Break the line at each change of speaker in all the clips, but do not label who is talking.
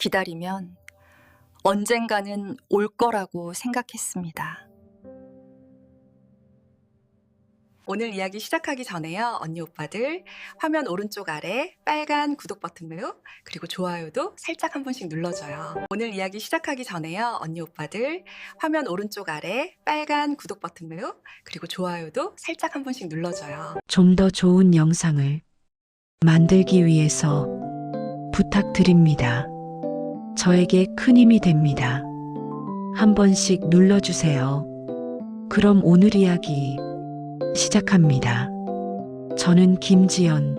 기다리면 언젠가는 올 거라고 생각했습니다. 오늘 이야기 시작하기 전에요. 언니 오빠들 화면 오른쪽 아래 빨간 구독 버튼으로 그리고 좋아요도 살짝 한 번씩 눌러줘요. 오늘 이야기 시작하기 전에요. 언니 오빠들 화면 오른쪽 아래 빨간 구독 버튼으로 그리고 좋아요도 살짝 한 번씩 눌러줘요.
좀 더 좋은 영상을 만들기 위해서 부탁드립니다. 저에게 큰 힘이 됩니다. 한 번씩 눌러주세요. 그럼 오늘 이야기 시작합니다. 저는 김지연,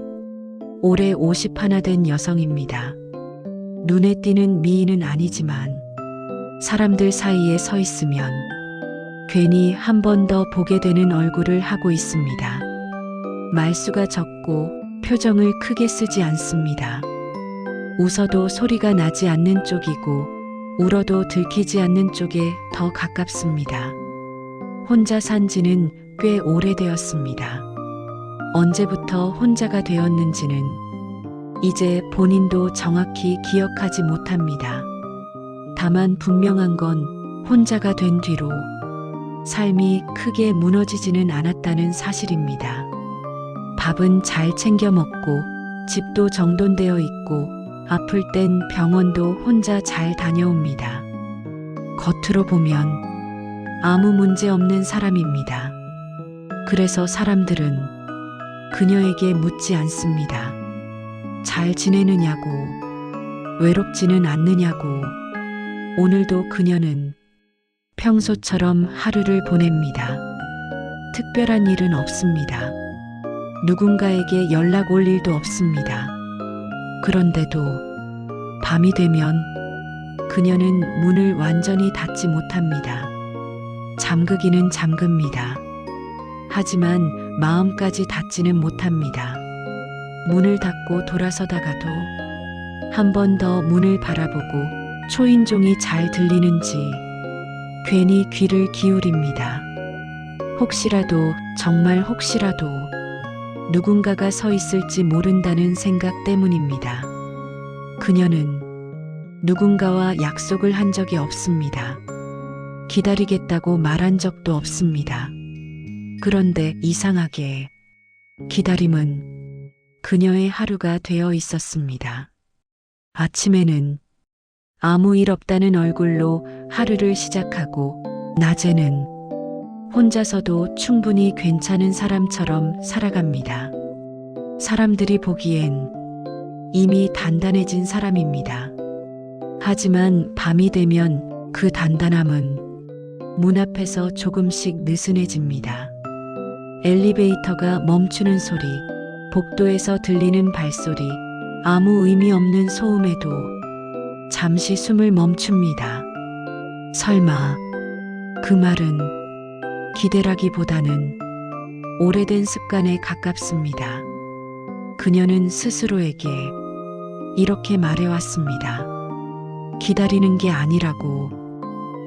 올해 51 된 여성입니다. 눈에 띄는 미인은 아니지만 사람들 사이에 서 있으면 괜히 한 번 더 보게 되는 얼굴을 하고 있습니다. 말수가 적고 표정을 크게 쓰지 않습니다. 웃어도 소리가 나지 않는 쪽이고 울어도 들키지 않는 쪽에 더 가깝습니다. 혼자 산 지는 꽤 오래되었습니다. 언제부터 혼자가 되었는지는 이제 본인도 정확히 기억하지 못합니다. 다만 분명한 건 혼자가 된 뒤로 삶이 크게 무너지지는 않았다는 사실입니다. 밥은 잘 챙겨 먹고 집도 정돈되어 있고 아플 땐 병원도 혼자 잘 다녀옵니다. 겉으로 보면 아무 문제 없는 사람입니다. 그래서 사람들은 그녀에게 묻지 않습니다. 잘 지내느냐고, 외롭지는 않느냐고. 오늘도 그녀는 평소처럼 하루를 보냅니다. 특별한 일은 없습니다. 누군가에게 연락 올 일도 없습니다. 그런데도 밤이 되면 그녀는 문을 완전히 닫지 못합니다. 잠그기는 잠깁니다. 하지만 마음까지 닫지는 못합니다. 문을 닫고 돌아서다가도 한 번 더 문을 바라보고 초인종이 잘 들리는지 괜히 귀를 기울입니다. 혹시라도, 정말 혹시라도 누군가가 서 있을지 모른다는 생각 때문입니다. 그녀는 누군가와 약속을 한 적이 없습니다. 기다리겠다고 말한 적도 없습니다. 그런데 이상하게 기다림은 그녀의 하루가 되어 있었습니다. 아침에는 아무 일 없다는 얼굴로 하루를 시작하고 낮에는 혼자서도 충분히 괜찮은 사람처럼 살아갑니다. 사람들이 보기엔 이미 단단해진 사람입니다. 하지만 밤이 되면 그 단단함은 문 앞에서 조금씩 느슨해집니다. 엘리베이터가 멈추는 소리, 복도에서 들리는 발소리, 아무 의미 없는 소음에도 잠시 숨을 멈춥니다. 설마 그 말은 기대라기보다는 오래된 습관에 가깝습니다. 그녀는 스스로에게 이렇게 말해왔습니다. 기다리는 게 아니라고,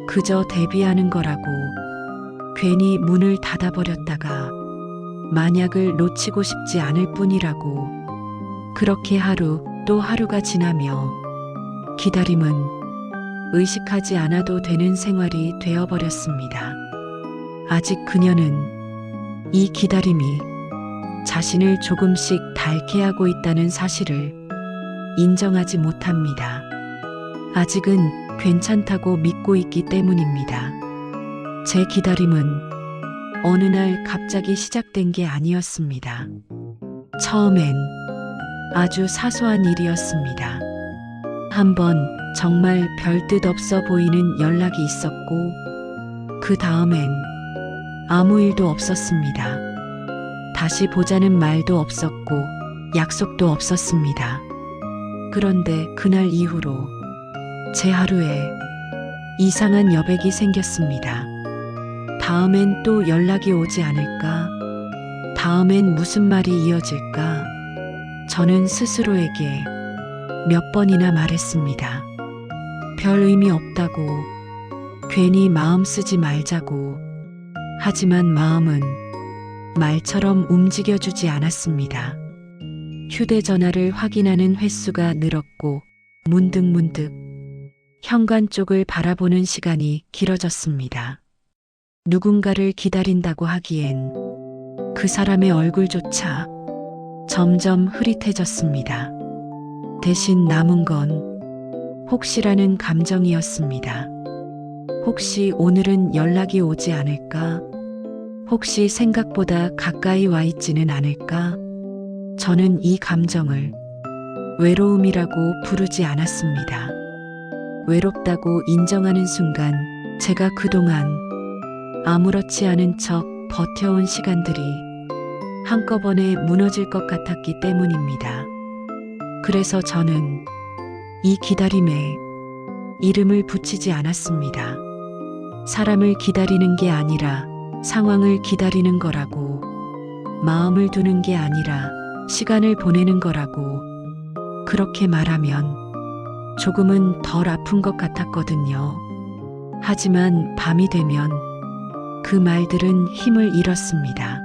그저 대비하는 거라고. 괜히 문을 닫아버렸다가 만약을 놓치고 싶지 않을 뿐이라고. 그렇게 하루 또 하루가 지나며 기다림은 의식하지 않아도 되는 생활이 되어버렸습니다. 아직 그녀는 이 기다림이 자신을 조금씩 닳게 하고 있다는 사실을 인정하지 못합니다. 아직은 괜찮다고 믿고 있기 때문입니다. 제 기다림은 어느 날 갑자기 시작된 게 아니었습니다. 처음엔 아주 사소한 일이었습니다. 한번 정말 별뜻 없어 보이는 연락이 있었고, 그 다음엔 아무 일도 없었습니다. 다시 보자는 말도 없었고, 약속도 없었습니다. 그런데 그날 이후로 제 하루에 이상한 여백이 생겼습니다. 다음엔 또 연락이 오지 않을까? 다음엔 무슨 말이 이어질까? 저는 스스로에게 몇 번이나 말했습니다. 별 의미 없다고, 괜히 마음 쓰지 말자고. 하지만 마음은 말처럼 움직여주지 않았습니다. 휴대전화를 확인하는 횟수가 늘었고 문득문득 현관 쪽을 바라보는 시간이 길어졌습니다. 누군가를 기다린다고 하기엔 그 사람의 얼굴조차 점점 흐릿해졌습니다. 대신 남은 건 혹시라는 감정이었습니다. 혹시 오늘은 연락이 오지 않을까? 혹시 생각보다 가까이 와 있지는 않을까? 저는 이 감정을 외로움이라고 부르지 않았습니다. 외롭다고 인정하는 순간 제가 그동안 아무렇지 않은 척 버텨온 시간들이 한꺼번에 무너질 것 같았기 때문입니다. 그래서 저는 이 기다림에 이름을 붙이지 않았습니다. 사람을 기다리는 게 아니라 상황을 기다리는 거라고, 마음을 두는 게 아니라 시간을 보내는 거라고, 그렇게 말하면 조금은 덜 아픈 것 같았거든요. 하지만 밤이 되면 그 말들은 힘을 잃었습니다.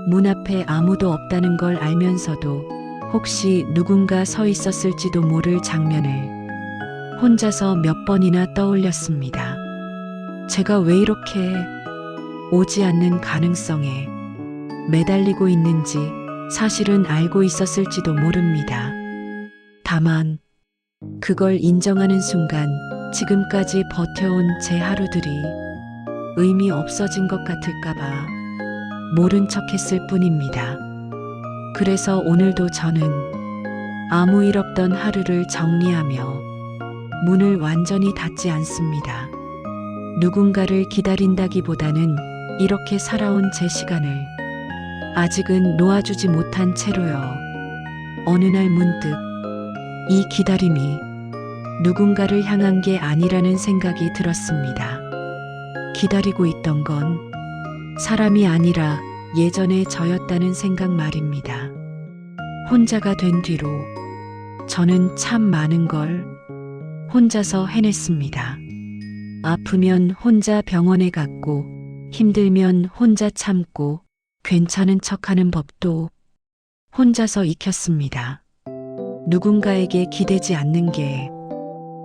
문 앞에 아무도 없다는 걸 알면서도 혹시 누군가 서 있었을지도 모를 장면을 혼자서 몇 번이나 떠올렸습니다. 제가 왜 이렇게 오지 않는 가능성에 매달리고 있는지 사실은 알고 있었을지도 모릅니다. 다만 그걸 인정하는 순간 지금까지 버텨온 제 하루들이 의미 없어진 것 같을까봐 모른 척 했을 뿐입니다. 그래서 오늘도 저는 아무 일 없던 하루를 정리하며 문을 완전히 닫지 않습니다. 누군가를 기다린다기보다는 이렇게 살아온 제 시간을 아직은 놓아주지 못한 채로요. 어느 날 문득 이 기다림이 누군가를 향한 게 아니라는 생각이 들었습니다. 기다리고 있던 건 사람이 아니라 예전의 저였다는 생각 말입니다. 혼자가 된 뒤로 저는 참 많은 걸 혼자서 해냈습니다. 아프면 혼자 병원에 갔고, 힘들면 혼자 참고, 괜찮은 척하는 법도 혼자서 익혔습니다. 누군가에게 기대지 않는 게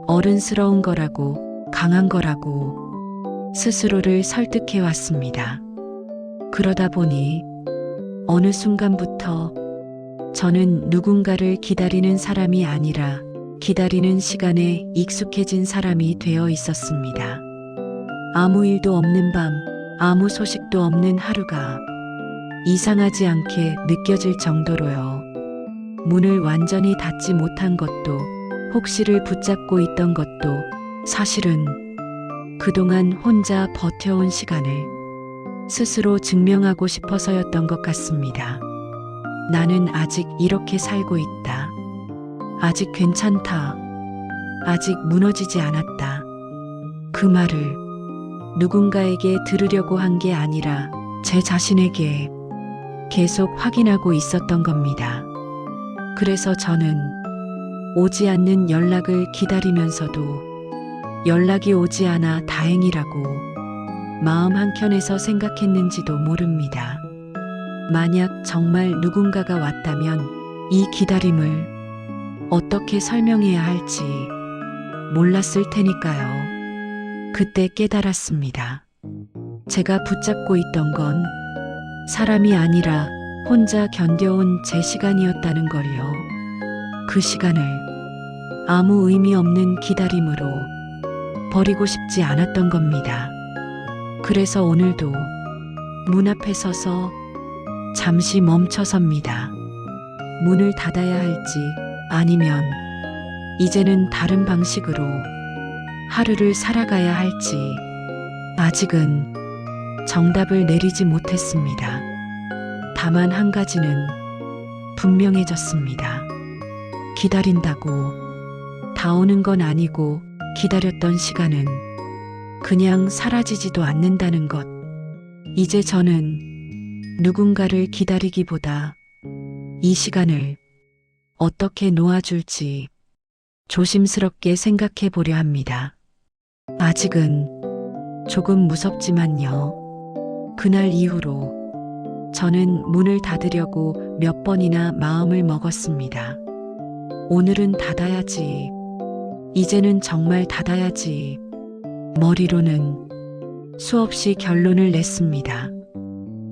어른스러운 거라고, 강한 거라고 스스로를 설득해 왔습니다. 그러다 보니 어느 순간부터 저는 누군가를 기다리는 사람이 아니라 기다리는 시간에 익숙해진 사람이 되어 있었습니다. 아무 일도 없는 밤, 아무 소식도 없는 하루가 이상하지 않게 느껴질 정도로요. 문을 완전히 닫지 못한 것도, 혹시를 붙잡고 있던 것도 사실은 그동안 혼자 버텨온 시간을 스스로 증명하고 싶어서였던 것 같습니다. 나는 아직 이렇게 살고 있다. 아직 괜찮다. 아직 무너지지 않았다. 그 말을 누군가에게 들으려고 한 게 아니라 제 자신에게 계속 확인하고 있었던 겁니다. 그래서 저는 오지 않는 연락을 기다리면서도 연락이 오지 않아 다행이라고 마음 한켠에서 생각했는지도 모릅니다. 만약 정말 누군가가 왔다면 이 기다림을 어떻게 설명해야 할지 몰랐을 테니까요. 그때 깨달았습니다. 제가 붙잡고 있던 건 사람이 아니라 혼자 견뎌온 제 시간이었다는 걸요. 그 시간을 아무 의미 없는 기다림으로 버리고 싶지 않았던 겁니다. 그래서 오늘도 문 앞에 서서 잠시 멈춰섭니다. 문을 닫아야 할지 아니면 이제는 다른 방식으로 하루를 살아가야 할지 아직은 정답을 내리지 못했습니다. 다만 한 가지는 분명해졌습니다. 기다린다고 다 오는 건 아니고 기다렸던 시간은 그냥 사라지지도 않는다는 것. 이제 저는 누군가를 기다리기보다 이 시간을 어떻게 놓아줄지 조심스럽게 생각해 보려 합니다. 아직은 조금 무섭지만요. 그날 이후로 저는 문을 닫으려고 몇 번이나 마음을 먹었습니다. 오늘은 닫아야지. 이제는 정말 닫아야지. 머리로는 수없이 결론을 냈습니다.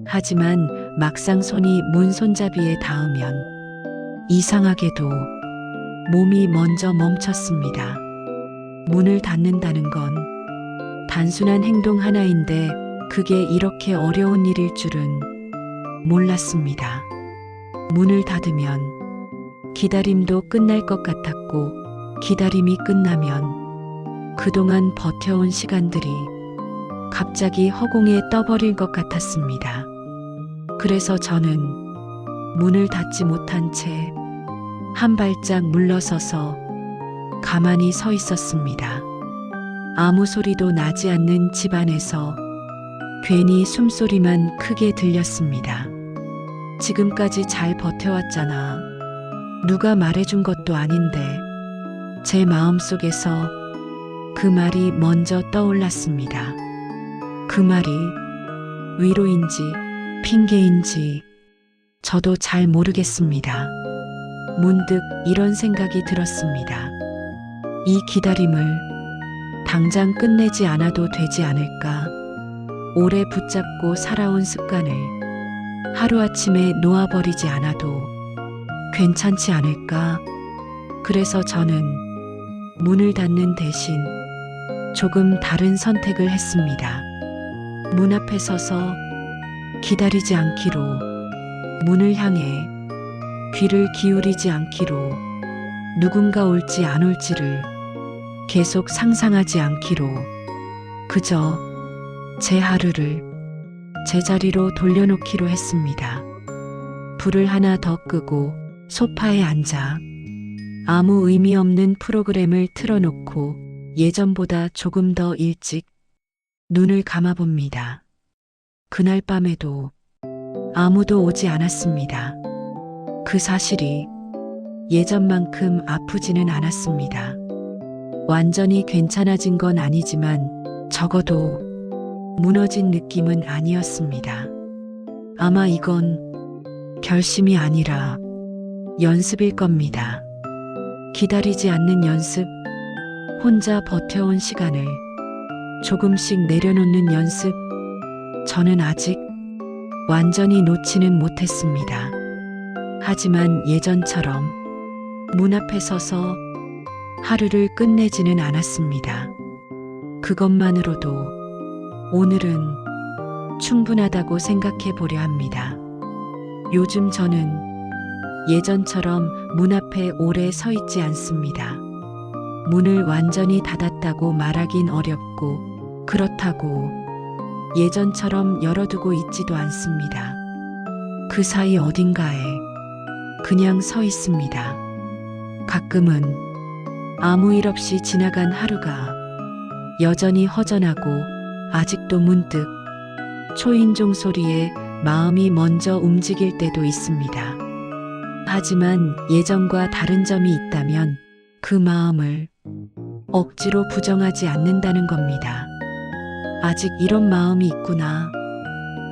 하지만 막상 손이 문 손잡이에 닿으면 이상하게도 몸이 먼저 멈췄습니다. 문을 닫는다는 건 단순한 행동 하나인데 그게 이렇게 어려운 일일 줄은 몰랐습니다. 문을 닫으면 기다림도 끝날 것 같았고 기다림이 끝나면 그동안 버텨온 시간들이 갑자기 허공에 떠버릴 것 같았습니다. 그래서 저는 문을 닫지 못한 채 한 발짝 물러서서 가만히 서 있었습니다. 아무 소리도 나지 않는 집 안에서 괜히 숨소리만 크게 들렸습니다. 지금까지 잘 버텨왔잖아. 누가 말해준 것도 아닌데. 제 마음속에서 그 말이 먼저 떠올랐습니다. 그 말이 위로인지 핑계인지 저도 잘 모르겠습니다. 문득 이런 생각이 들었습니다. 이 기다림을 당장 끝내지 않아도 되지 않을까? 오래 붙잡고 살아온 습관을 하루아침에 놓아버리지 않아도 괜찮지 않을까? 그래서 저는 문을 닫는 대신 조금 다른 선택을 했습니다. 문 앞에 서서 기다리지 않기로, 문을 향해 귀를 기울이지 않기로, 누군가 올지 안 올지를 계속 상상하지 않기로, 그저 제 하루를 제자리로 돌려놓기로 했습니다. 불을 하나 더 끄고 소파에 앉아 아무 의미 없는 프로그램을 틀어놓고 예전보다 조금 더 일찍 눈을 감아봅니다. 그날 밤에도 아무도 오지 않았습니다. 그 사실이 예전만큼 아프지는 않았습니다. 완전히 괜찮아진 건 아니지만 적어도 무너진 느낌은 아니었습니다. 아마 이건 결심이 아니라 연습일 겁니다. 기다리지 않는 연습, 혼자 버텨온 시간을 조금씩 내려놓는 연습, 저는 아직 완전히 놓지는 못했습니다. 하지만 예전처럼 문 앞에 서서 하루를 끝내지는 않았습니다. 그것만으로도 오늘은 충분하다고 생각해 보려 합니다. 요즘 저는 예전처럼 문 앞에 오래 서 있지 않습니다. 문을 완전히 닫았다고 말하긴 어렵고 그렇다고 예전처럼 열어두고 있지도 않습니다. 그 사이 어딘가에 그냥 서 있습니다. 가끔은 아무 일 없이 지나간 하루가 여전히 허전하고 아직도 문득 초인종 소리에 마음이 먼저 움직일 때도 있습니다. 하지만 예전과 다른 점이 있다면 그 마음을 억지로 부정하지 않는다는 겁니다. 아직 이런 마음이 있구나.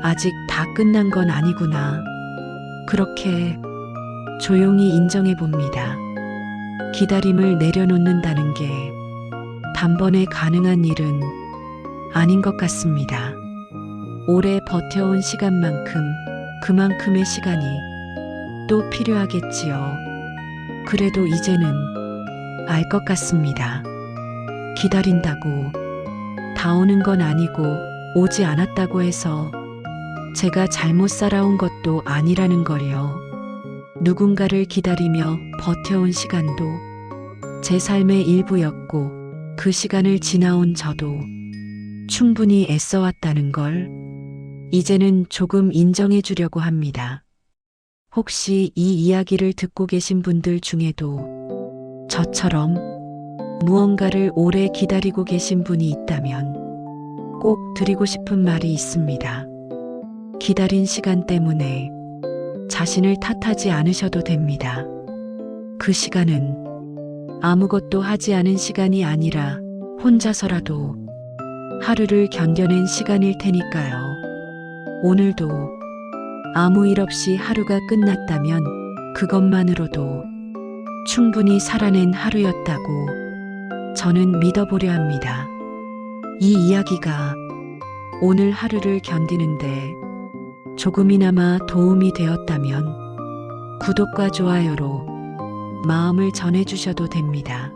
아직 다 끝난 건 아니구나. 그렇게 조용히 인정해 봅니다. 기다림을 내려놓는다는 게 단번에 가능한 일은 아닌 것 같습니다. 오래 버텨온 시간만큼 그만큼의 시간이 또 필요하겠지요. 그래도 이제는 알 것 같습니다. 기다린다고 다 오는 건 아니고 오지 않았다고 해서 제가 잘못 살아온 것도 아니라는 걸요. 누군가를 기다리며 버텨온 시간도 제 삶의 일부였고 그 시간을 지나온 저도 충분히 애써왔다는 걸 이제는 조금 인정해 주려고 합니다. 혹시 이 이야기를 듣고 계신 분들 중에도 저처럼 무언가를 오래 기다리고 계신 분이 있다면 꼭 드리고 싶은 말이 있습니다. 기다린 시간 때문에 자신을 탓하지 않으셔도 됩니다. 그 시간은 아무것도 하지 않은 시간이 아니라 혼자서라도 하루를 견뎌낸 시간일 테니까요. 오늘도 아무 일 없이 하루가 끝났다면 그것만으로도 충분히 살아낸 하루였다고 저는 믿어보려 합니다. 이 이야기가 오늘 하루를 견디는데 조금이나마 도움이 되었다면 구독과 좋아요로 마음을 전해주셔도 됩니다.